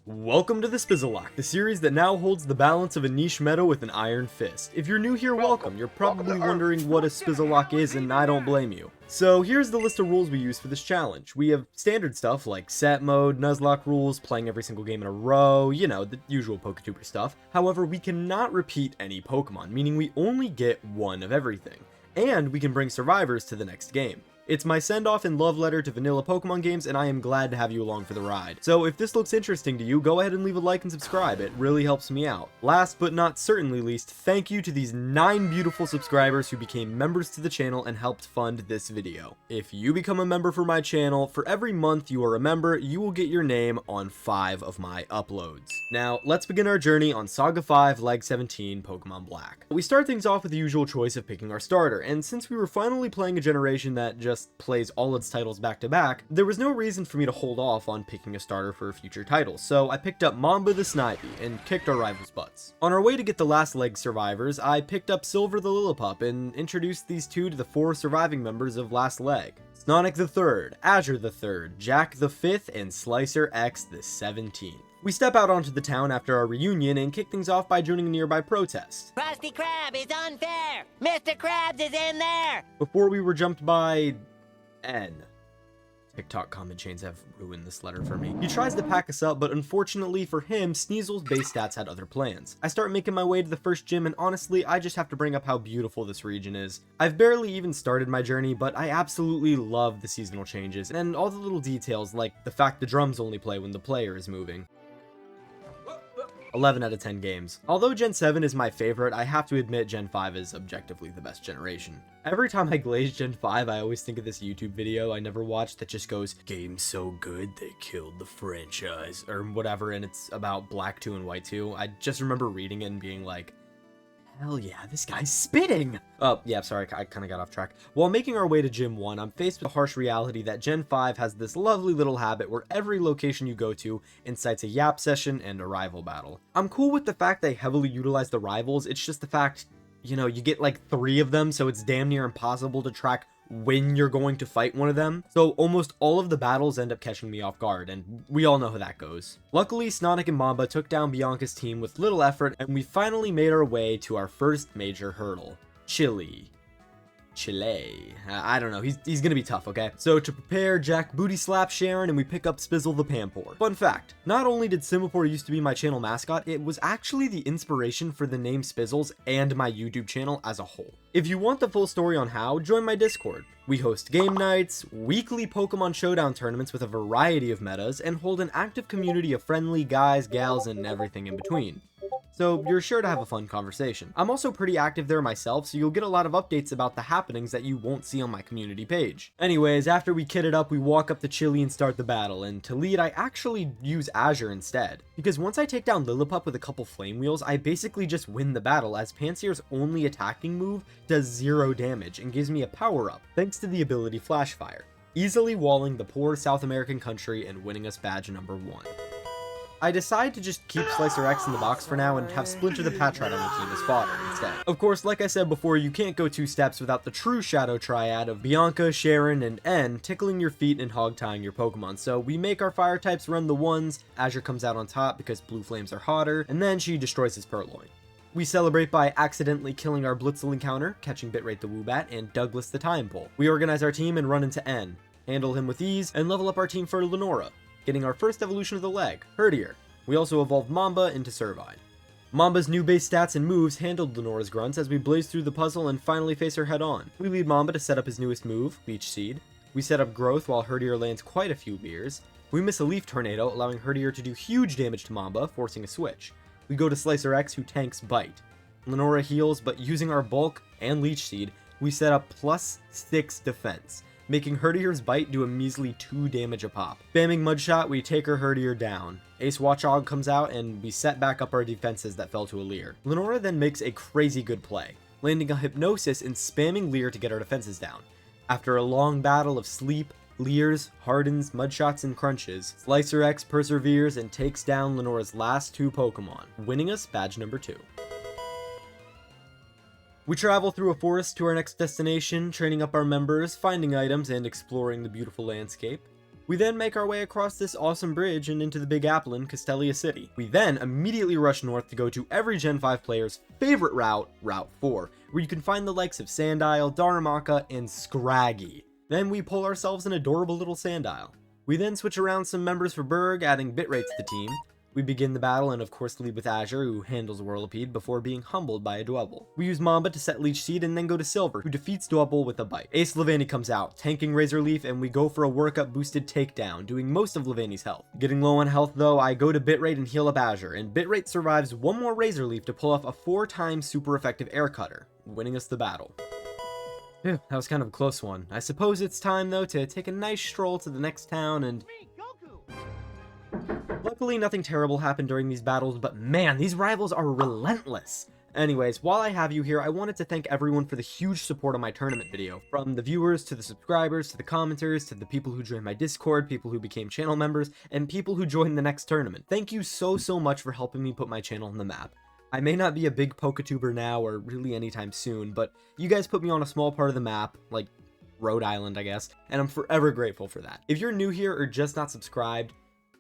Welcome to the Nuzlocke, the series that now holds the balance of a niche meta with an iron fist. If you're new here, welcome. You're probably wondering what a Nuzlocke is, and I don't blame you. So here's the list of rules we use for this challenge. We have standard stuff like set mode, Nuzlocke rules, playing every single game in a row, you know, the usual PokeTuber stuff. However, we cannot repeat any Pokemon, meaning we only get one of everything. And we can bring survivors to the next game. It's my send-off and love letter to vanilla Pokemon games, and I am glad to have you along for the ride. So if this looks interesting to you, go ahead and leave a like and subscribe, it really helps me out. Last but not certainly least, thank you to these 9 beautiful subscribers who became members to the channel and helped fund this video. If you become a member for my channel, for every month you are a member, you will get your name on 5 of my uploads. Now, let's begin our journey on Saga 5, Leg 17, Pokemon Black. We start things off with the usual choice of picking our starter, and since we were finally playing a generation that just plays all its titles back to back, there was no reason for me to hold off on picking a starter for future titles, so I picked up Mamba the Snivy and kicked our rivals' butts. On our way to get the last leg survivors, I picked up Silver the Lillipup and introduced these two to the 4 surviving members of last leg. Sonic the 3rd, Azure the 3rd, Jack the 5th, and Slicer X the 17th. We step out onto the town after our reunion and kick things off by joining a nearby protest. Krusty Krab is unfair! Mr. Krabs is in there! Before we were jumped by N. TikTok comment chains have ruined this letter for me. He tries to pack us up, but unfortunately for him, Sneasel's base stats had other plans. I start making my way to the first gym, and honestly, I just have to bring up how beautiful this region is. I've barely even started my journey, but I absolutely love the seasonal changes, and all the little details, like the fact the drums only play when the player is moving. 11 out of 10 games. Although Gen 7 is my favorite, I have to admit Gen 5 is objectively the best generation. Every time I glaze Gen 5, I always think of this YouTube video I never watched that just goes, "Game's so good they killed the franchise," or whatever, and it's about Black 2 and White 2. I just remember reading it and being like, hell yeah, this guy's spitting! Oh, yeah, sorry, I kind of got off track. While making our way to Gym 1, I'm faced with the harsh reality that Gen 5 has this lovely little habit where every location you go to incites a yap session and a rival battle. I'm cool with the fact they heavily utilize the rivals, it's just the fact, you know, you get like 3 of them, so it's damn near impossible to track when you're going to fight one of them, so almost all of the battles end up catching me off guard, and we all know how that goes. Luckily, Sonic and Mamba took down Bianca's team with little effort, and we finally made our way to our first major hurdle, Chile. I don't know, he's gonna be tough, okay? So to prepare, Jack booty slaps Sharon and we pick up Spizzle the Pampor. Fun fact, not only did Simipour used to be my channel mascot, it was actually the inspiration for the name Spizzles and my YouTube channel as a whole. If you want the full story on how, join my Discord. We host game nights, weekly Pokemon Showdown tournaments with a variety of metas, and hold an active community of friendly guys, gals, and everything in between. So you're sure to have a fun conversation. I'm also pretty active there myself, so you'll get a lot of updates about the happenings that you won't see on my community page. Anyways, after we kit it up, we walk up to Chile and start the battle, and to lead, I actually use Azure instead. Because once I take down Lillipup with a couple Flame Wheels, I basically just win the battle, as Pansear's only attacking move does 0 damage and gives me a power-up, thanks to the ability Flash Fire, easily walling the poor South American country and winning us badge number 1. I decide to just keep Slicer X in the box for now and have Splinter the Patrite on the team as fodder instead. Of course, like I said before, you can't go 2 steps without the true Shadow Triad of Bianca, Sharon, and N tickling your feet and hog-tying your Pokemon, so we make our fire types run the 1s, Azure comes out on top because blue flames are hotter, and then she destroys his Purloin. We celebrate by accidentally killing our Blitzel encounter, catching Bitrate the Woobat, and Douglas the Time Pole. We organize our team and run into N, handle him with ease, and level up our team for Lenora, getting our first evolution of the leg, Herdier. We also evolved Mamba into Servine. Mamba's new base stats and moves handled Lenora's grunts as we blaze through the puzzle and finally face her head on. We lead Mamba to set up his newest move, Leech Seed. We set up Growth while Herdier lands quite a few beers. We miss a Leaf Tornado, allowing Herdier to do huge damage to Mamba, forcing a switch. We go to Slicer X, who tanks Bite. Lenora heals, but using our Bulk and Leech Seed, we set up +6 defense, making Herdier's Bite do a measly 2 damage a pop. Spamming Mudshot, we take her Herdier down. Ace Watchog comes out, and we set back up our defenses that fell to a Leer. Lenora then makes a crazy good play, landing a Hypnosis and spamming Leer to get our defenses down. After a long battle of Sleep, Leers, Hardens, Mudshots, and Crunches, Slicer X perseveres and takes down Lenora's last 2 Pokemon, winning us badge number 2. We travel through a forest to our next destination, training up our members, finding items, and exploring the beautiful landscape. We then make our way across this awesome bridge and into the Big Apple in Castelia City. We then immediately rush north to go to every Gen 5 player's favorite route, Route 4, where you can find the likes of Sandile, Darumaka, and Scraggy. Then we pull ourselves an adorable little Sandile. We then switch around some members for Berg, adding bitrate to the team. We begin the battle and of course lead with Azure, who handles Whirlipede before being humbled by a Dwebble. We use Mamba to set Leech Seed and then go to Silver, who defeats Dwebble with a bite. Ace Levani comes out, tanking Razor Leaf, and we go for a workup boosted takedown, doing most of Levani's health. Getting low on health though, I go to bitrate and heal up Azure, and bitrate survives one more Razor Leaf to pull off a 4-time super effective air cutter, winning us the battle. Phew, that was kind of a close one. I suppose it's time though to take a nice stroll to the next town and... Luckily, nothing terrible happened during these battles, but man, these rivals are relentless. Anyways, while I have you here, I wanted to thank everyone for the huge support on my tournament video. From the viewers, to the subscribers, to the commenters, to the people who joined my Discord, people who became channel members, and people who joined the next tournament. Thank you so much for helping me put my channel on the map. I may not be a big PokeTuber now, or really anytime soon, but you guys put me on a small part of the map, like Rhode Island, I guess, and I'm forever grateful for that. If you're new here or just not subscribed,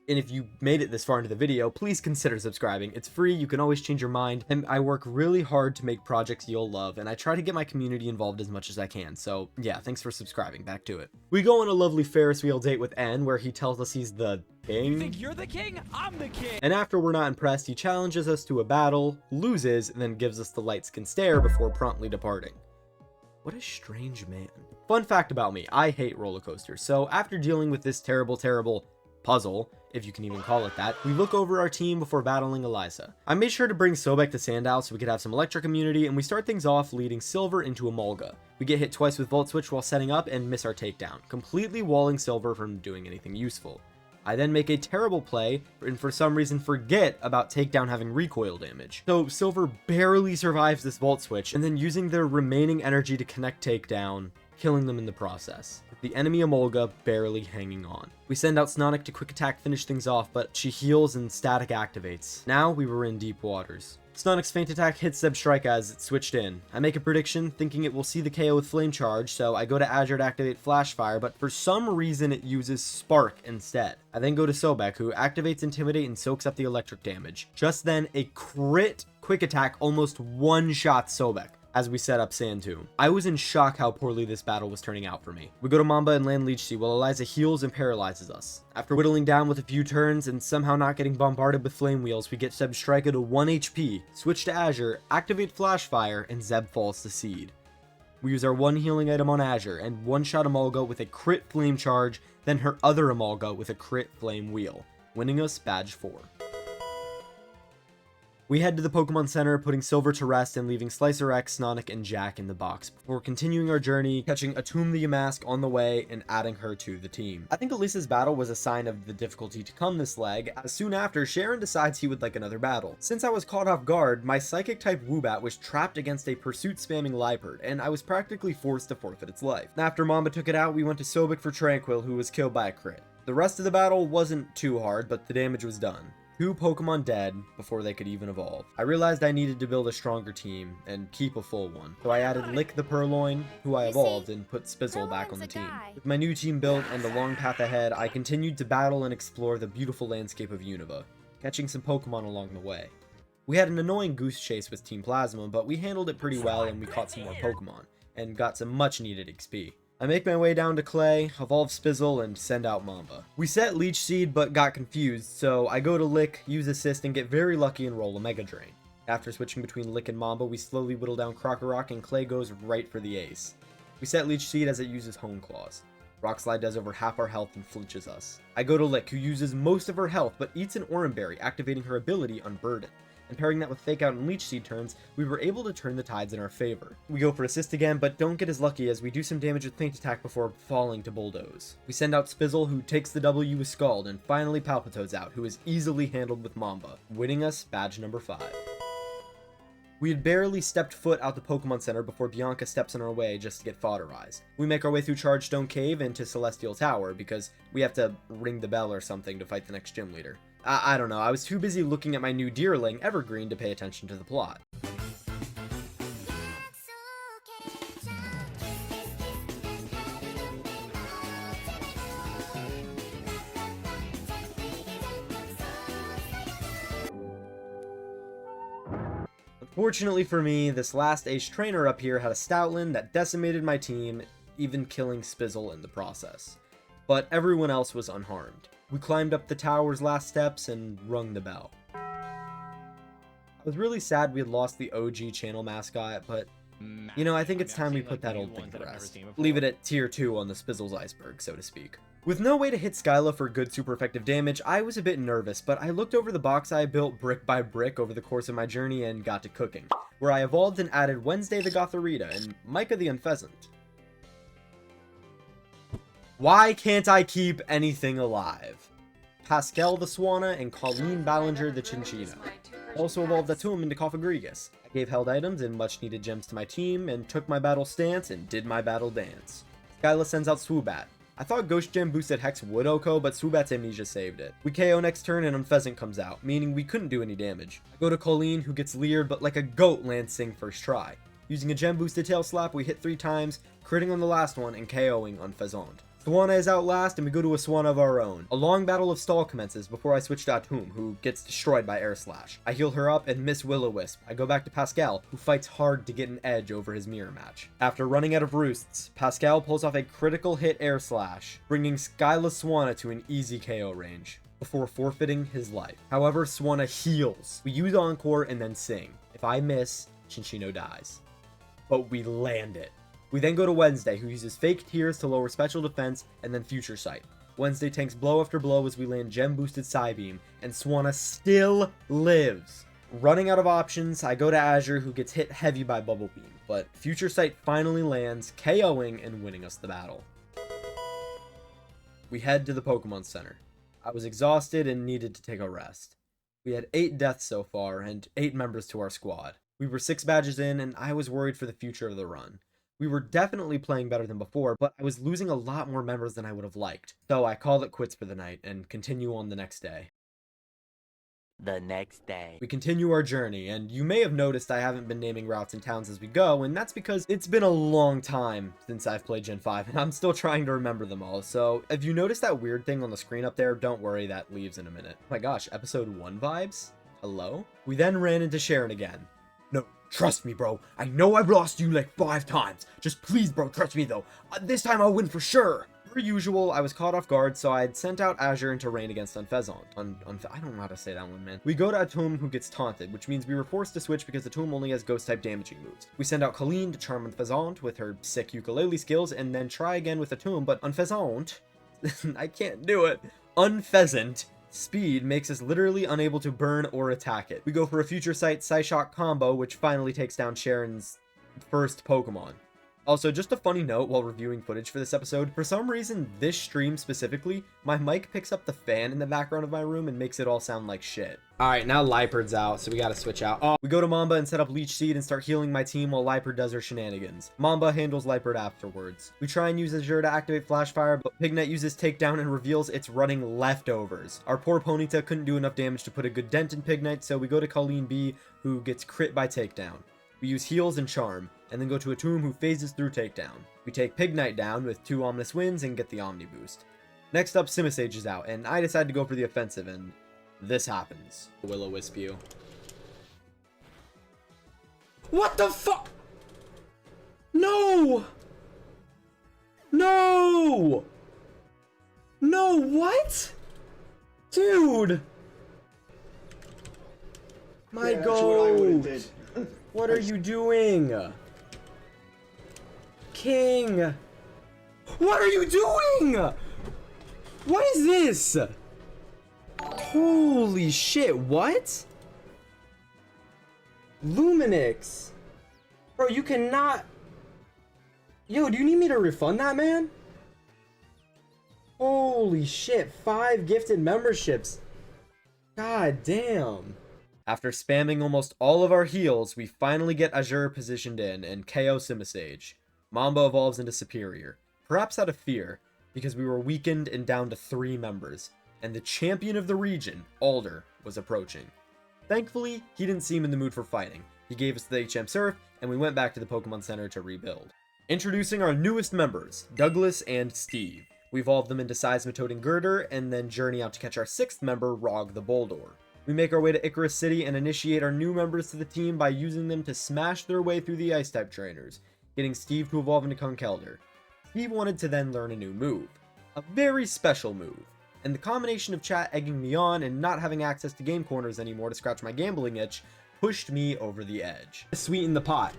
and if you made it this far into the video, please consider subscribing. It's free, you can always change your mind, and I work really hard to make projects you'll love, and I try to get my community involved as much as I can, so yeah, thanks for subscribing. Back to it. We go on a lovely Ferris wheel date with N, where he tells us he's the king. You think you're the king? I'm the king! And after we're not impressed, he challenges us to a battle, loses, and then gives us the light skin stare before promptly departing. What a strange man. Fun fact about me, I hate roller coasters, so after dealing with this terrible puzzle, if you can even call it that, we look over our team before battling Eliza. I made sure to bring Sobek to Sandile so we could have some electric immunity, and we start things off leading Silver into a Mulga. We get hit twice with Volt Switch while setting up and miss our takedown, completely walling Silver from doing anything useful. I then make a terrible play, and for some reason forget about takedown having recoil damage. So Silver barely survives this Volt Switch, and then using their remaining energy to connect takedown, killing them in the process. The enemy Emolga barely hanging on. We send out Sonic to quick attack finish things off, but she heals and static activates. Now we were in deep waters. Sonic's feint attack hits Zeb Strike as it switched in. I make a prediction thinking it will see the KO with Flame Charge, so I go to Azure to activate Flash Fire, but for some reason it uses Spark instead. I then go to Sobek, who activates Intimidate and soaks up the electric damage. Just then, a crit quick attack almost one-shot Sobek as we set up Sand Tomb. I was in shock how poorly this battle was turning out for me. We go to Mamba and land Leech Seed while Eliza heals and paralyzes us. After whittling down with a few turns and somehow not getting bombarded with Flame Wheels, we get Zeb Striker to 1 HP, switch to Azure, activate Flash Fire, and Zeb falls to Seed. We use our one healing item on Azure and one-shot Emolga with a crit Flame Charge, then her other Emolga with a crit Flame Wheel, winning us Badge 4. We head to the Pokemon Center, putting Silver to rest and leaving Slicer X, Sonic, and Jack in the box, before continuing our journey, catching Atum the Yamask on the way, and adding her to the team. I think Elisa's battle was a sign of the difficulty to come this leg, as soon after, Sharon decides he would like another battle. Since I was caught off guard, my Psychic-type Woobat was trapped against a pursuit-spamming Liepard, and I was practically forced to forfeit its life. After Mamba took it out, we went to Sobek for Tranquil, who was killed by a crit. The rest of the battle wasn't too hard, but the damage was done. 2 Pokemon dead before they could even evolve. I realized I needed to build a stronger team and keep a full one, so I added Lick the Purloin, who I evolved, and put Spizzle back on the team. With my new team built and the long path ahead, I continued to battle and explore the beautiful landscape of Unova, catching some Pokemon along the way. We had an annoying goose chase with Team Plasma, but we handled it pretty well and we caught some more Pokemon, and got some much needed XP. I make my way down to Clay, evolve Spizzle, and send out Mamba. We set Leech Seed but got confused, so I go to Lick, use Assist, and get very lucky and roll a Mega Drain. After switching between Lick and Mamba, we slowly whittle down Krokorok and Clay goes right for the ace. We set Leech Seed as it uses Hone Claws. Rock Slide does over half our health and flinches us. I go to Lick, who uses most of her health but eats an Oran Berry, activating her ability Unburden. And pairing that with Fake Out and Leech Seed turns, we were able to turn the tides in our favor. We go for Assist again, but don't get as lucky as we do some damage with Feint Attack before falling to Bulldoze. We send out Spizzle, who takes the W with Scald, and finally Palpitoad's out, who is easily handled with Mamba, winning us Badge number 5. We had barely stepped foot out the Pokemon Center before Bianca steps in our way just to get fodderized. We make our way through Chargestone Cave into Celestial Tower, because we have to ring the bell or something to fight the next gym leader. I don't know, I was too busy looking at my new Deerling, Evergreen, to pay attention to the plot. Fortunately for me, this last ace trainer up here had a Stoutland that decimated my team, even killing Spizzle in the process. But everyone else was unharmed. We climbed up the tower's last steps and rung the bell. I was really sad we had lost the OG channel mascot, but you know, I think it's time we put that old thing to rest. Leave it at tier 2 on the Spizzle's iceberg, so to speak. With no way to hit Skyla for good super effective damage, I was a bit nervous, but I looked over the box I built brick by brick over the course of my journey and got to cooking, where I evolved and added Wednesday the Gotharita and Micah the Unpheasant. Why can't I keep anything alive? Pascal the Swanna and Colleen Ballinger the Chinchilla. Also evolved Atum into Cophagrigus. I gave held items and much needed gems to my team, and took my battle stance and did my battle dance. Skyla sends out Swoobat. I thought Ghost Gem boosted Hex would OHKO, but Swoobat's amnesia saved it. We KO next turn and Unpheasant comes out, meaning we couldn't do any damage. I go to Colleen, who gets leered, but like a goat lands Sing first try. Using a gem boosted Tail Slap, we hit 3 times, critting on the last one and KOing Unpheasant. Swanna is out last, and we go to a Swanna of our own. A long battle of stall commences before I switch to Atum, who gets destroyed by Air Slash. I heal her up and miss Will-O-Wisp. I go back to Pascal, who fights hard to get an edge over his mirror match. After running out of roosts, Pascal pulls off a critical hit Air Slash, bringing Skyla Swanna to an easy KO range, before forfeiting his life. However, Swanna heals. We use Encore and then Sing. If I miss, Chinchino dies. But we land it. We then go to Wednesday, who uses fake tears to lower special defense, and then Future Sight. Wednesday tanks blow after blow as we land gem boosted Psybeam, and Swanna still lives. Running out of options, I go to Azure, who gets hit heavy by Bubble Beam, but Future Sight finally lands, KOing and winning us the battle. We head to the Pokemon Center. I was exhausted and needed to take a rest. We had 8 deaths so far, and 8 members to our squad. We were 6 badges in, and I was worried for the future of the run. We were definitely playing better than before, but I was losing a lot more members than I would have liked. So I called it quits for the night and continue on the next day. The next day. We continue our journey, and you may have noticed I haven't been naming routes and towns as we go, and that's because it's been a long time since I've played Gen 5, and I'm still trying to remember them all. So if you notice that weird thing on the screen up there, don't worry, that leaves in a minute. Oh my gosh, episode 1 vibes? Hello? We then ran into Sharon again. No, trust me, bro. I know I've lost you like 5 times. Just please, bro, trust me, though. This time I'll win for sure. Per usual, I was caught off guard, so I had sent out Azure into rain against Unpheasant. I don't know how to say that one, man. We go to Atum, who gets taunted, which means we were forced to switch because Atum only has Ghost-type damaging moves. We send out Colleen to charm Unpheasant with her sick ukulele skills, and then try again with Atum, but Unpheasant... I can't do it. Unpheasant... speed makes us literally unable to burn or attack it. We go for a Future Sight Psyshock combo, which finally takes down Sharon's first Pokemon. Also, just a funny note while reviewing footage for this episode, for some reason this stream specifically, my mic picks up the fan in the background of my room and makes it all sound like shit. Alright, now Liepard's out, so we gotta switch out. We go to Mamba and set up Leech Seed and start healing my team while Liepard does her shenanigans. Mamba handles Liepard afterwards. We try and use Azure to activate Flash Fire, but Pignet uses Takedown and reveals it's running leftovers. Our poor Ponyta couldn't do enough damage to put a good dent in Pignet, so we go to Colleen B, who gets crit by Takedown. We use Heals and Charm, and then go to Atum, who phases through Takedown. We take Pignet down with 2 Ominous Winds and get the Omni Boost. Next up, Simisage is out, and I decide to go for the offensive, and this happens. Will-O-Wisp you. What the fuck? No! No! No, what? Dude! My goat! What are you doing? King! What are you doing? What is this? Holy shit, what? Luminix. Bro, you cannot... Yo, do you need me to refund that, man? Holy shit, 5 gifted memberships. God damn. After spamming almost all of our heals, we finally get Azure positioned in and KO Simisage. Mamba evolves into Superior, perhaps out of fear, because we were weakened and down to 3 members, and the champion of the region, Alder, was approaching. Thankfully, he didn't seem in the mood for fighting. He gave us the HM Surf, and we went back to the Pokemon Center to rebuild. Introducing our newest members, Douglas and Steve. We evolved them into Seismitoad and Girder, and then journey out to catch our 6th member, Rog the Boldor. We make our way to Icarus City and initiate our new members to the team by using them to smash their way through the Ice-type trainers, getting Steve to evolve into Conkeldurr. Steve wanted to then learn a new move. A very special move. And the combination of chat egging me on and not having access to game corners anymore to scratch my gambling itch pushed me over the edge. Sweeten the pot.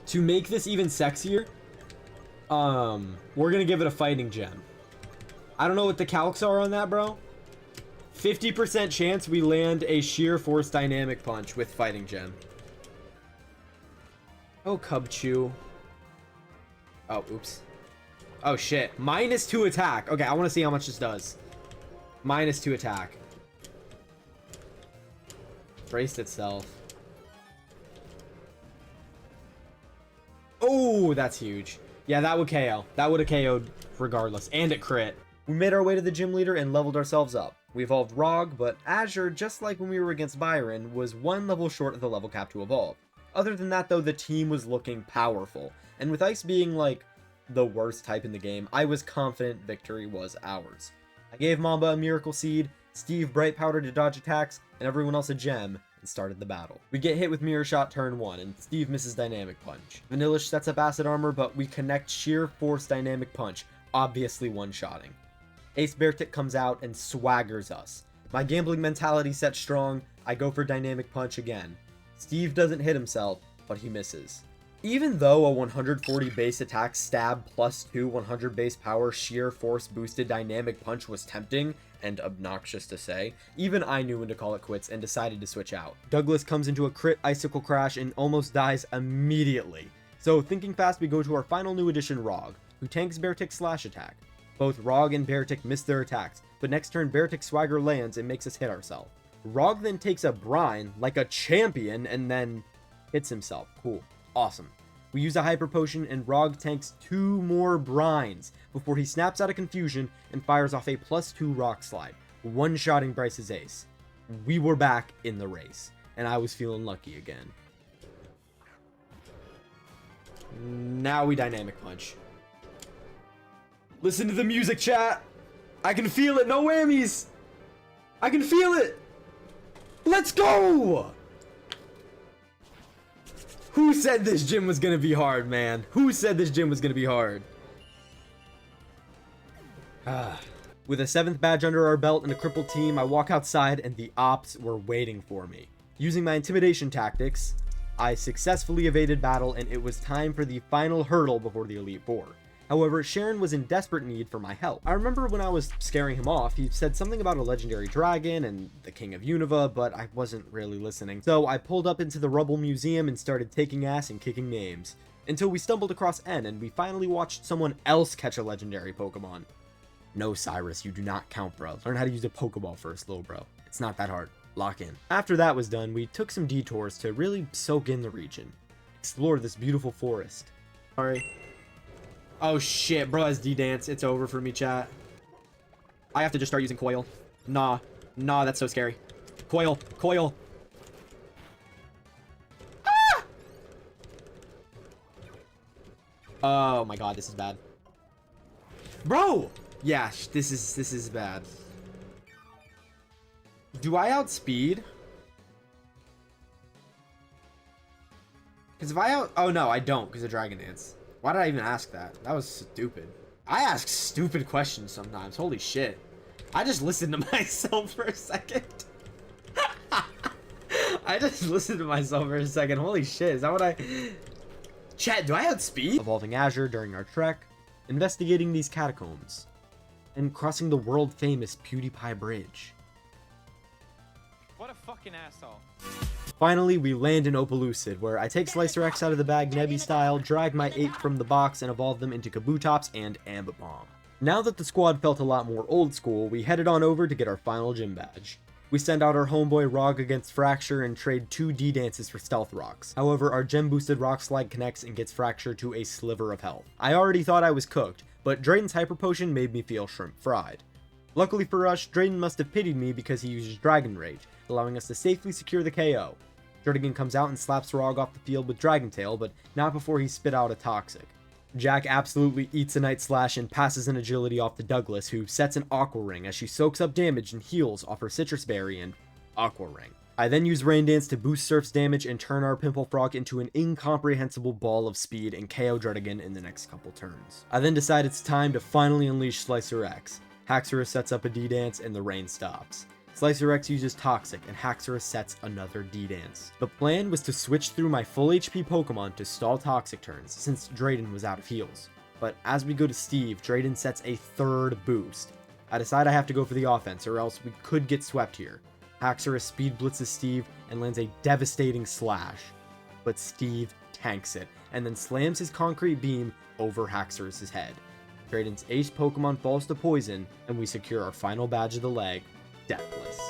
To make this even sexier, we're gonna give it a fighting gem. I don't know what the calcs are on that, bro. 50% chance we land a sheer force dynamic punch with fighting gem. Oh, Cubchoo. Oh, oops. Oh, shit. -2 attack. Okay, I want to see how much this does. -2 attack. Braced itself. Oh, that's huge. Yeah, that would KO. That would have KO'd regardless. And it crit. We made our way to the gym leader and leveled ourselves up. We evolved Rog, but Azure, just like when we were against Byron, was 1 level short of the level cap to evolve. Other than that, though, the team was looking powerful. And with Ice being, like, the worst type in the game, I was confident victory was ours. I gave Mamba a Miracle Seed, Steve Bright Powder to dodge attacks, and everyone else a gem, and started the battle. We get hit with Mirror Shot turn 1, and Steve misses Dynamic Punch. Vanillish sets up Acid Armor, but we connect Sheer Force Dynamic Punch, obviously one-shotting. Ace Beartick comes out and swaggers us. My gambling mentality set strong, I go for Dynamic Punch again. Steve doesn't hit himself, but he misses. Even though a 140 base attack stab +2 100 base power sheer force boosted dynamic punch was tempting and obnoxious to say, even I knew when to call it quits and decided to switch out. Douglas comes into a crit icicle crash and almost dies immediately. So thinking fast, we go to our final new addition, Rog, who tanks Beartick's slash attack. Both Rog and Beartick miss their attacks, but next turn Beartick swagger lands and makes us hit ourselves. Rog then takes a brine like a champion and then hits himself. Cool. Awesome. We use a hyper potion and Rog tanks 2 more brines before he snaps out of confusion and fires off a +2 rock slide, one-shotting Bryce's ace. We were back in the race, and I was feeling lucky again. Now we dynamic punch. Listen to the music, chat. I can feel it. No whammies. I can feel it. Let's go. Who said this gym was gonna be hard, man? Who said this gym was gonna be hard? With a 7th badge under our belt and a crippled team, I walk outside and the ops were waiting for me. Using my intimidation tactics, I successfully evaded battle and it was time for the final hurdle before the Elite Four. However, Sharon was in desperate need for my help. I remember when I was scaring him off, he said something about a legendary dragon and the King of Unova, but I wasn't really listening. So I pulled up into the Rubble Museum and started taking ass and kicking names. Until we stumbled across N and we finally watched someone else catch a legendary Pokemon. No, Cyrus, you do not count, bro. Learn how to use a Pokeball first, little bro. It's not that hard. Lock in. After that was done, we took some detours to really soak in the region. Explore this beautiful forest. Sorry. Oh shit, bro has D-Dance. It's over for me, chat. I have to just start using Coil. Nah, that's so scary. Coil. Ah! Oh my god, this is bad. Bro! Yeah, this is bad. Do I outspeed? Because if I oh no, I don't, because of Dragon Dance. Why did I even ask that? That was stupid. I ask stupid questions sometimes. Holy shit. I just listened to myself for a second. I just listened to myself for a second. Holy shit. Is that what I... Chat, do I outspeed? Evolving Azure during our trek, investigating these catacombs, and crossing the world-famous PewDiePie Bridge. What a fucking asshole. Finally, we land in Opelucid, where I take Slicer X out of the bag Nebby style, drag my 8 from the box, and evolve them into Kabutops and Ambipom. Now that the squad felt a lot more old school, we headed on over to get our final gym badge. We send out our homeboy Rog against Fracture and trade 2 D-Dances for Stealth Rocks. However, our gem-boosted Rock Slide connects and gets Fracture to a sliver of health. I already thought I was cooked, but Drayden's Hyper Potion made me feel shrimp fried. Luckily for us, Drayden must have pitied me because he uses Dragon Rage, allowing us to safely secure the KO. Jordan comes out and slaps Rog off the field with Dragon Tail, but not before he spit out a Toxic. Jack absolutely eats a Night Slash and passes an Agility off to Douglas, who sets an Aqua Ring as she soaks up damage and heals off her Citrus Berry and Aqua Ring. I then use Rain Dance to boost Surf's damage and turn our Pimple Frog into an incomprehensible ball of speed and KO Dredigan in the next couple turns. I then decide it's time to finally unleash Slicer X. Haxorus sets up a D-Dance and the rain stops. Slicer X uses Toxic and Haxorus sets another D-Dance. The plan was to switch through my full HP Pokemon to stall Toxic turns since Drayden was out of heals. But as we go to Steve, Drayden sets a third boost. I decide I have to go for the offense or else we could get swept here. Haxorus speed blitzes Steve and lands a devastating slash, but Steve tanks it and then slams his concrete beam over Haxorus' head. Drayden's ace Pokemon falls to poison and we secure our final badge of the leg, Deathless.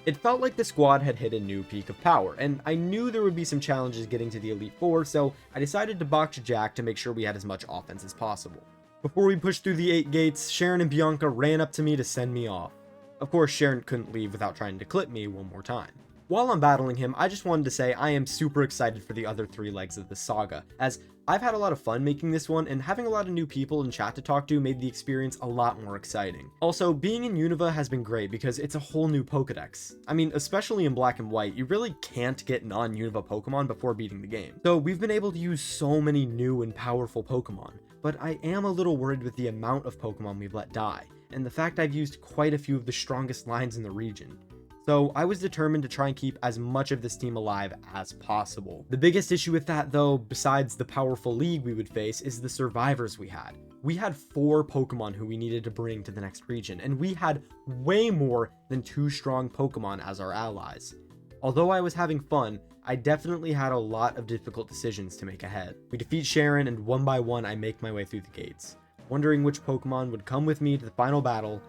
It felt like the squad had hit a new peak of power, and I knew there would be some challenges getting to the Elite Four, so I decided to box Jack to make sure we had as much offense as possible. Before we pushed through the 8 gates, Sharon and Bianca ran up to me to send me off. Of course, Sharon couldn't leave without trying to clip me one more time. While I'm battling him, I just wanted to say I am super excited for the other 3 legs of the saga, as I've had a lot of fun making this one, and having a lot of new people in chat to talk to made the experience a lot more exciting. Also, being in Unova has been great because it's a whole new Pokedex. I mean, especially in Black and White, you really can't get non-Unova Pokemon before beating the game. So we've been able to use so many new and powerful Pokemon, but I am a little worried with the amount of Pokemon we've let die, and the fact I've used quite a few of the strongest lines in the region. So I was determined to try and keep as much of this team alive as possible. The biggest issue with that though, besides the powerful league we would face, is the survivors we had. We had 4 Pokemon who we needed to bring to the next region, and we had way more than 2 strong Pokemon as our allies. Although I was having fun, I definitely had a lot of difficult decisions to make ahead. We defeat Sharon, and one by one I make my way through the gates, wondering which Pokemon would come with me to the final battle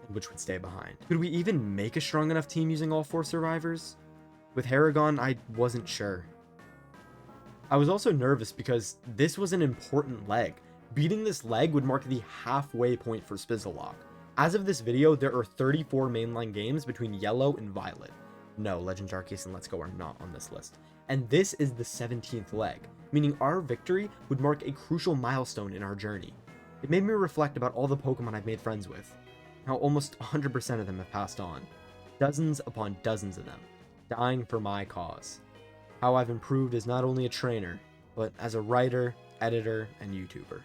and which would stay behind. Could we even make a strong enough team using all 4 survivors? With Haragon, I wasn't sure. I was also nervous because this was an important leg. Beating this leg would mark the halfway point for Nuzlocke. As of this video, there are 34 mainline games between Yellow and Violet. No, Legends Arceus and Let's Go are not on this list. And this is the 17th leg, meaning our victory would mark a crucial milestone in our journey. It made me reflect about all the Pokemon I've made friends with. How almost 100% of them have passed on. Dozens upon dozens of them, dying for my cause. How I've improved as not only a trainer, but as a writer, editor, and YouTuber.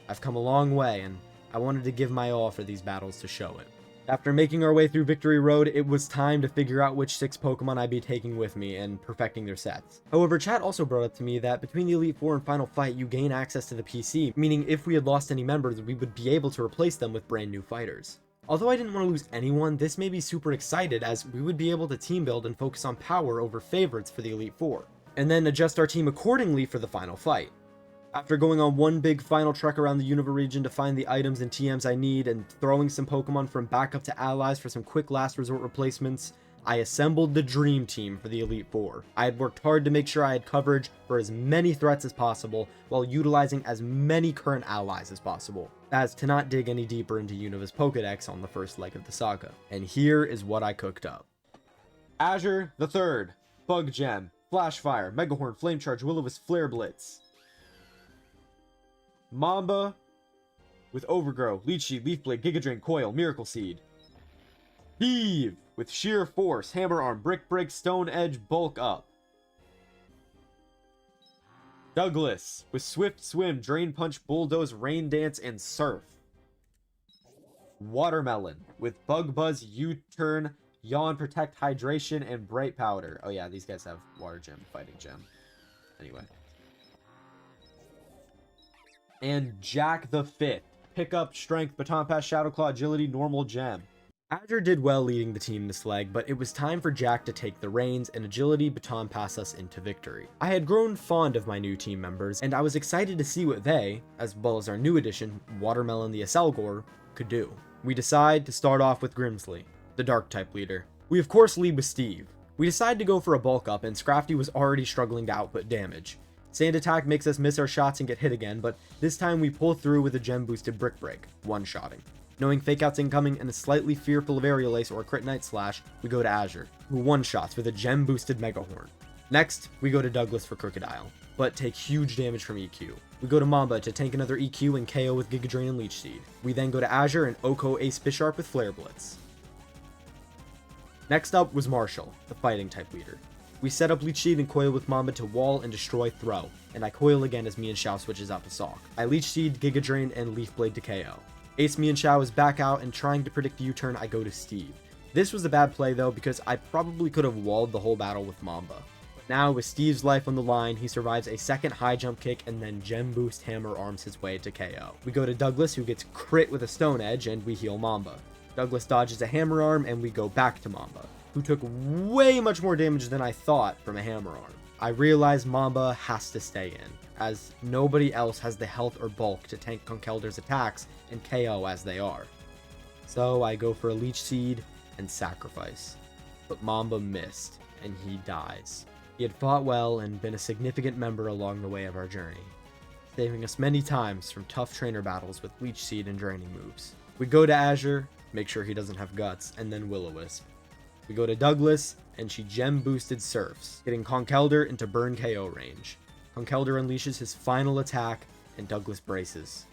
I've come a long way, and I wanted to give my all for these battles to show it. After making our way through Victory Road, it was time to figure out which 6 Pokemon I'd be taking with me and perfecting their sets. However, chat also brought up to me that between the Elite Four and Final Fight, you gain access to the PC, meaning if we had lost any members, we would be able to replace them with brand new fighters. Although I didn't want to lose anyone, this made me super excited as we would be able to team build and focus on power over favorites for the Elite Four, and then adjust our team accordingly for the final fight. After going on one big final trek around the Unova region to find the items and TMs I need and throwing some Pokemon from backup to allies for some quick last resort replacements, I assembled the dream team for the Elite Four. I had worked hard to make sure I had coverage for as many threats as possible while utilizing as many current allies as possible, as to not dig any deeper into Unova's Pokedex on the first leg of the saga. And here is what I cooked up. Azure the Third, Bug Gem, Flash Fire, Megahorn, Flame Charge, Will-O-Wisp, Flare Blitz. Mamba with Overgrow, Leech Seed, Leaf Blade, Giga Drain, Coil, Miracle Seed. Heave with Sheer Force, Hammer Arm, Brick Break, Stone Edge, Bulk Up. Douglas with Swift Swim, Drain Punch, Bulldoze, Rain Dance, and Surf. Watermelon with Bug Buzz, U-Turn, Yawn, Protect, Hydration, and Bright Powder. Oh yeah, these guys have Water Gem, Fighting Gem. Anyway. And Jack the Fifth. Pickup, Strength, Baton Pass, Shadow Claw, Agility, Normal Gem. Azure did well leading the team this leg, but it was time for Jack to take the reins and Agility Baton Pass us into victory. I had grown fond of my new team members, and I was excited to see what they, as well as our new addition, Watermelon the Aselgor, could do. We decide to start off with Grimsley, the Dark-type leader. We of course lead with Steve. We decide to go for a bulk up, and Scrafty was already struggling to output damage. Sand Attack makes us miss our shots and get hit again, but this time we pull through with a gem boosted Brick Break, one-shotting. Knowing Fake Out's incoming and is slightly fearful of Aerial Ace or a Crit Night Slash, we go to Azure, who one-shots with a gem boosted Megahorn. Next, we go to Douglas for Crocodile, but take huge damage from EQ. We go to Mamba to tank another EQ and KO with Giga Drain and Leech Seed. We then go to Azure and Oko Ace Bisharp with Flare Blitz. Next up was Marshall, the fighting type leader. We set up Leech Seed and coil with Mamba to wall and destroy throw, and I coil again as Mienshao switches out to Sawk. I Leech Seed, Giga Drain, and Leaf Blade to KO. Ace Mienshao is back out, and trying to predict the U-turn, I go to Steve. This was a bad play though, because I probably could have walled the whole battle with Mamba. But now, with Steve's life on the line, he survives a second high jump kick and then gem boost hammer arms his way to KO. We go to Douglas, who gets crit with a Stone Edge, and we heal Mamba. Douglas dodges a hammer arm, and we go back to Mamba, who took way much more damage than I thought from a hammer arm. I realize Mamba has to stay in, as nobody else has the health or bulk to tank Conkeldur's attacks and KO as they are. So I go for a Leech Seed and sacrifice. But Mamba missed, and he dies. He had fought well and been a significant member along the way of our journey, saving us many times from tough trainer battles with Leech Seed and draining moves. We go to Azure, make sure he doesn't have guts, and then Will-O-Wisp. We go to Douglas, and she gem boosted Surfs, getting Conkeldurr into burn KO range. Conkeldurr unleashes his final attack, and Douglas braces.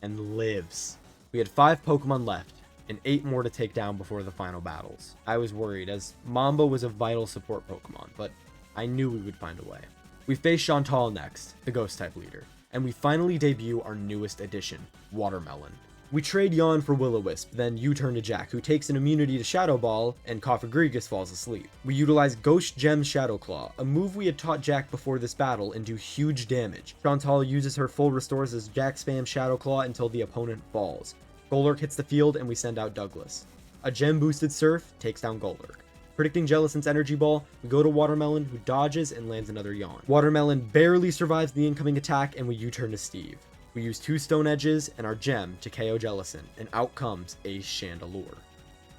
And lives. We had 5 Pokemon left, and 8 more to take down before the final battles. I was worried, as Mamba was a vital support Pokemon, but I knew we would find a way. We face Chantal next, the Ghost-type leader, and we finally debut our newest addition, Watermelon. We trade Yawn for Will-O-Wisp, then U-turn to Jack, who takes an immunity to Shadow Ball, and Cofagrigus falls asleep. We utilize Ghost Gem Shadow Claw, a move we had taught Jack before this battle, and do huge damage. Chantal uses her full restores as Jack spams Shadow Claw until the opponent falls. Golurk hits the field, and we send out Douglas. A gem boosted Surf takes down Golurk. Predicting Jellicent's Energy Ball, we go to Watermelon, who dodges and lands another Yawn. Watermelon barely survives the incoming attack, and we U-turn to Steve. We use 2 Stone Edges and our gem to KO Jellicent, and out comes Ace Chandelure.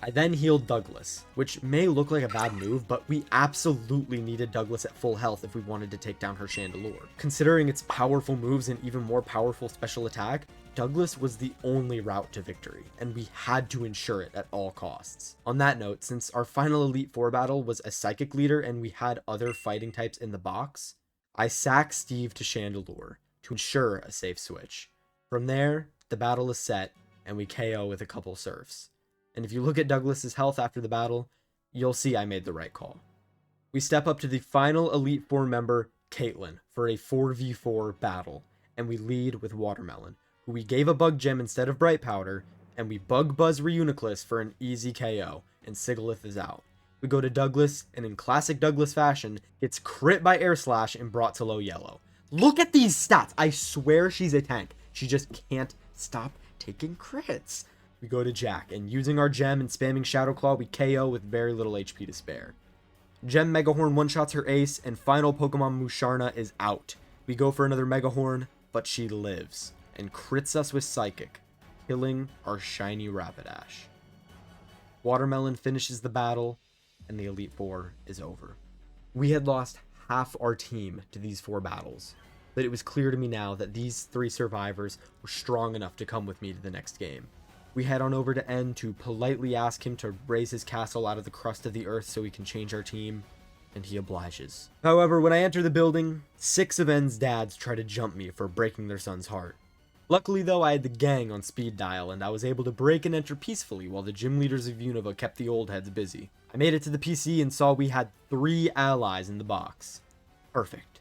I then healed Douglas, which may look like a bad move, but we absolutely needed Douglas at full health if we wanted to take down her Chandelure. Considering its powerful moves and even more powerful special attack, Douglas was the only route to victory, and we had to ensure it at all costs. On that note, since our final Elite Four battle was a Psychic leader and we had other fighting types in the box, I sack Steve to Chandelure to ensure a safe switch. From there, the battle is set, and we KO with a couple Surfs. And if you look at Douglas's health after the battle, you'll see I made the right call. We step up to the final Elite Four member, Caitlyn, for a 4v4 battle, and we lead with Watermelon, who we gave a Bug Gem instead of Bright Powder, and we Bug Buzz Reuniclus for an easy KO, and Sigilyph is out. We go to Douglas, and in classic Douglas fashion, gets crit by Air Slash and brought to low yellow. Look at these stats! I swear she's a tank. She just can't stop taking crits. We go to Jack, and using our gem and spamming Shadow Claw, we KO with very little HP to spare. Gem Megahorn one-shots her ace, and final Pokemon Musharna is out. We go for another Megahorn, but she lives, and crits us with Psychic, killing our shiny Rapidash. Watermelon finishes the battle, and the Elite Four is over. We had lost half our team to these 4 battles, but it was clear to me now that these 3 survivors were strong enough to come with me to the next game. We head on over to N to politely ask him to raise his castle out of the crust of the earth so we can change our team, and he obliges. However, when I enter the building, 6 of N's dads try to jump me for breaking their son's heart. Luckily though, I had the gang on speed dial, and I was able to break and enter peacefully while the gym leaders of Unova kept the old heads busy. I made it to the PC and saw we had 3 allies in the box. Perfect.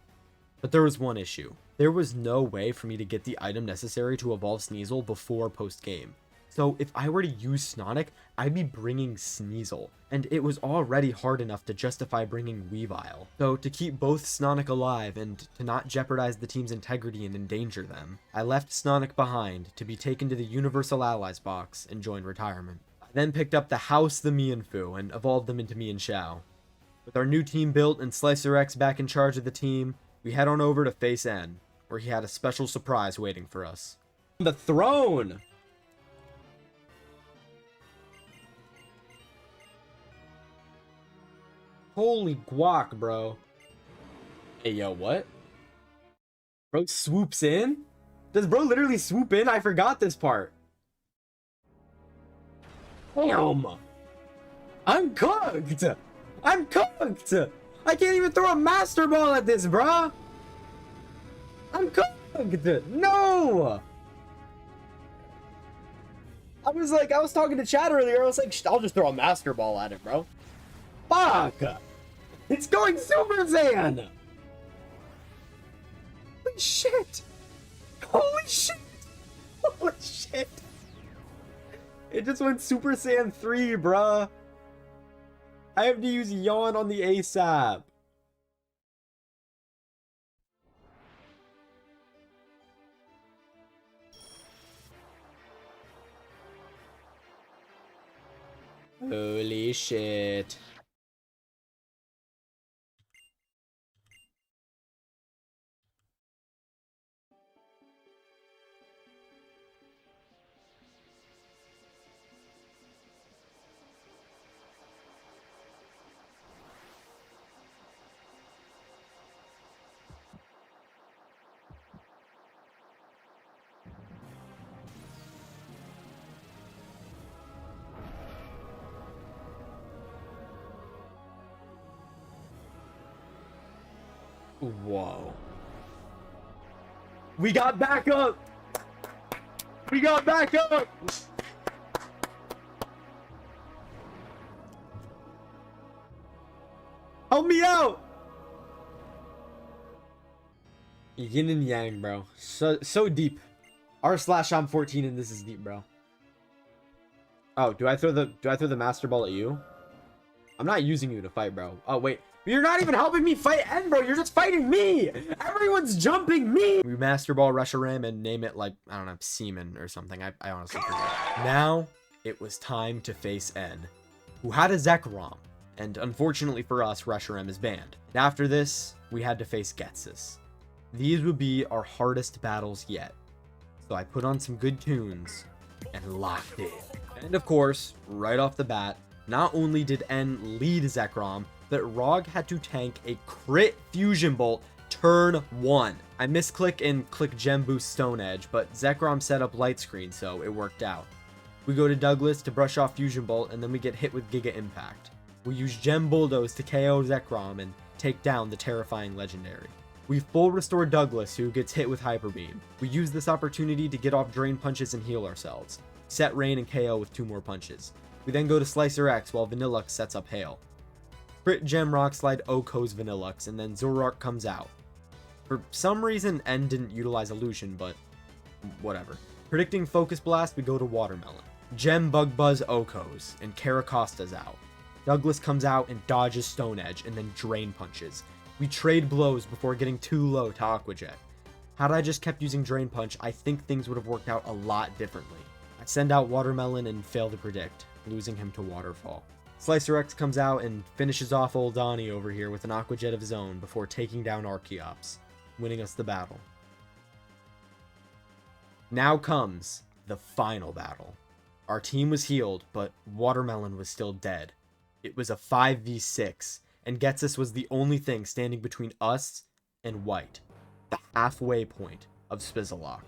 But there was one issue. There was no way for me to get the item necessary to evolve Sneasel before post-game. So if I were to use Sonic, I'd be bringing Sneasel, and it was already hard enough to justify bringing Weavile. So to keep both Sonic alive and to not jeopardize the team's integrity and endanger them, I left Sonic behind to be taken to the Universal Allies box and join retirement. I then picked up the House the Mienfoo and evolved them into Mienshao. With our new team built and Slicer X back in charge of the team, we head on over to face N, where he had a special surprise waiting for us. The throne! Holy guac, bro. Hey, yo, what? Bro swoops in? Does bro literally swoop in? I forgot this part. Damn. I'm cooked. I'm cooked. I can't even throw a Master Ball at this, bro. I'm cooked. No. I was talking to Chad earlier. I was like, I'll just throw a Master Ball at it, bro. Fuck! It's going Super Saiyan! Holy shit! Holy shit! Holy shit! It just went Super Saiyan 3, bruh. I have to use Yawn on the ASAP. Holy shit. Whoa. We got back up! We got back up! Help me out! Yin and yang, bro. So deep. R/I'm 14 and this is deep, bro. Oh, do I throw the master ball at you? I'm not using you to fight, bro. Oh, wait. You're not even helping me fight N, bro. You're just fighting me. Everyone's jumping me. We master ball Reshiram and name it like, I don't know, Seaman or something. I honestly forget. Now, it was time to face N, who had a Zekrom. And unfortunately for us, Reshiram is banned. And after this, we had to face Getsus. These would be our hardest battles yet. So I put on some good tunes and locked in. And of course, right off the bat, not only did N lead Zekrom, but Rog had to tank a crit Fusion Bolt turn 1. I misclick and click Gem Boost Stone Edge, but Zekrom set up Light Screen, so it worked out. We go to Douglas to brush off Fusion Bolt, and then we get hit with Giga Impact. We use Gem Bulldoze to KO Zekrom and take down the terrifying Legendary. We full restore Douglas, who gets hit with Hyper Beam. We use this opportunity to get off Drain Punches and heal ourselves. Set Rain and KO with 2 more punches. We then go to Slicer X while Vanillux sets up Hail. Crit Gem Rock Slide Oko's Vanillux, and then Zoroark comes out. For some reason, N didn't utilize Illusion, but whatever. Predicting Focus Blast, we go to Watermelon. Gem Bug Buzz Oko's, and Caracosta's out. Douglas comes out and dodges Stone Edge, and then Drain Punches. We trade blows before getting too low to Aqua Jet. Had I just kept using Drain Punch, I think things would have worked out a lot differently. I send out Watermelon and fail to predict, losing him to Waterfall. Slicer X comes out and finishes off old Donnie over here with an Aqua Jet of his own before taking down Archeops, winning us the battle. Now comes the final battle. Our team was healed, but Watermelon was still dead. It was a 5v6, and Getsus was the only thing standing between us and White, the halfway point of Spizzlelock.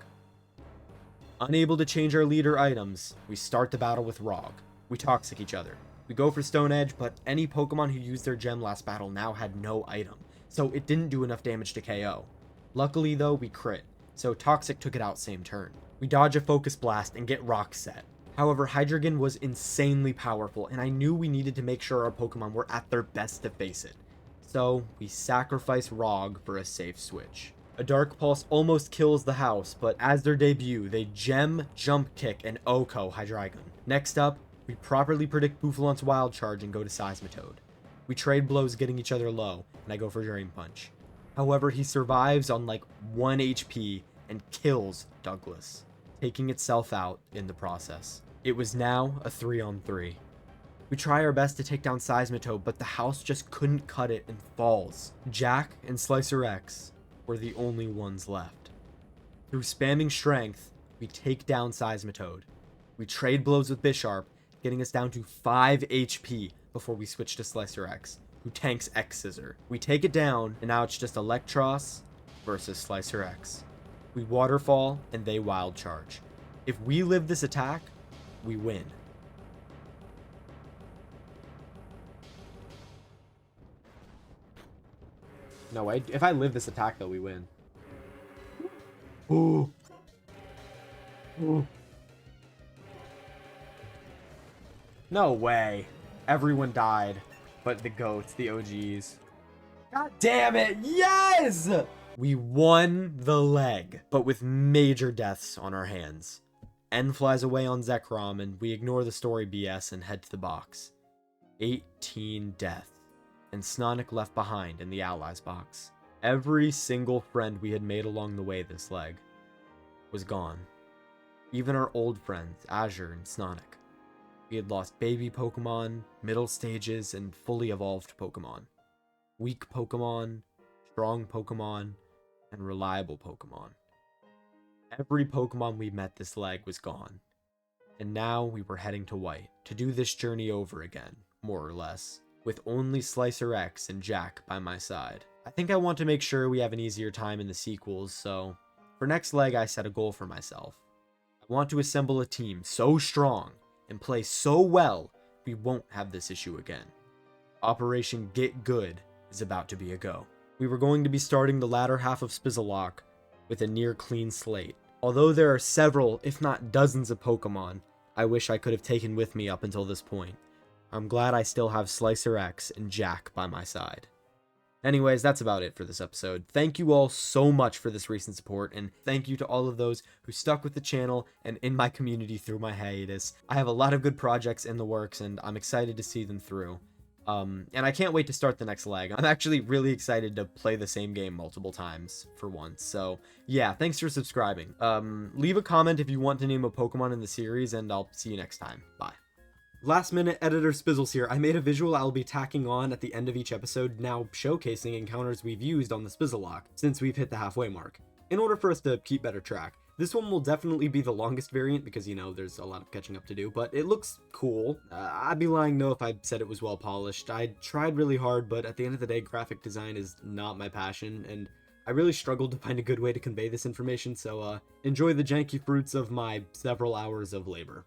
Unable to change our leader items, we start the battle with Rog. We toxic each other. We go for Stone Edge, but any Pokemon who used their gem last battle now had no item, so it didn't do enough damage to KO. Luckily though, we crit, so Toxic took it out same turn. We dodge a Focus Blast and get Rock set. However, Hydreigon was insanely powerful, and I knew we needed to make sure our Pokemon were at their best to face it. So, we sacrifice Rog for a safe switch. A Dark Pulse almost kills the house, but as their debut, they Gem, Jump Kick, and Oko Hydreigon. Next up, we properly predict Bouffalante's Wild Charge and go to Seismitoad. We trade blows getting each other low, and I go for Drain Punch. However, he survives on like 1 HP and kills Douglas, taking itself out in the process. It was now a 3-on-3. We try our best to take down Seismitoad, but the house just couldn't cut it and falls. Jack and Slicer X were the only ones left. Through spamming Strength, we take down Seismitoad. We trade blows with Bisharp, getting us down to 5 HP before we switch to Slicer X, who tanks X-Scissor. We take it down, and now it's just Electros versus Slicer X. We Waterfall, and they Wild Charge. If we live this attack, we win. No way. If I live this attack, though, we win. Ooh. Ooh. No way. Everyone died. but the goats, the OGs. God damn it, yes! We won the leg, but with major deaths on our hands. N flies away on Zekrom, and we ignore the story BS and head to the box. 18 deaths, and Snonic left behind in the Allies box. Every single friend we had made along the way this leg was gone. Even our old friends, Azure and Snonic. We had lost baby Pokemon, middle stages, and fully evolved Pokemon. Weak Pokemon, strong Pokemon, and reliable Pokemon. Every Pokemon we met this leg was gone. And now we were heading to White, to do this journey over again, more or less, with only Slicer X and Jack by my side. I think I want to make sure we have an easier time in the sequels, so for next leg I set a goal for myself. I want to assemble a team so strong and play so well we won't have this issue again. Operation Get Good is about to be a go. We were going to be starting the latter half of Nuzlocke with a near clean slate. Although there are several, if not dozens of Pokemon I wish I could have taken with me up until this point, I'm glad I still have Slicer X and Jack by my side. Anyways, that's about it for this episode. Thank you all so much for this recent support, and thank you to all of those who stuck with the channel and in my community through my hiatus. I have a lot of good projects in the works, and I'm excited to see them through. And I can't wait to start the next leg. I'm actually really excited to play the same game multiple times for once. So yeah, thanks for subscribing. Leave a comment if you want to name a Pokemon in the series, and I'll see you next time. Bye. Last minute editor Spizzles here. I made a visual I'll be tacking on at the end of each episode, now showcasing encounters we've used on the Nuzlocke since we've hit the halfway mark, in order for us to keep better track. This one will definitely be the longest variant because, you know, there's a lot of catching up to do, but it looks cool. I'd be lying though if I said it was well polished. I tried really hard, but at the end of the day, graphic design is not my passion, and I really struggled to find a good way to convey this information, so enjoy the janky fruits of my several hours of labor.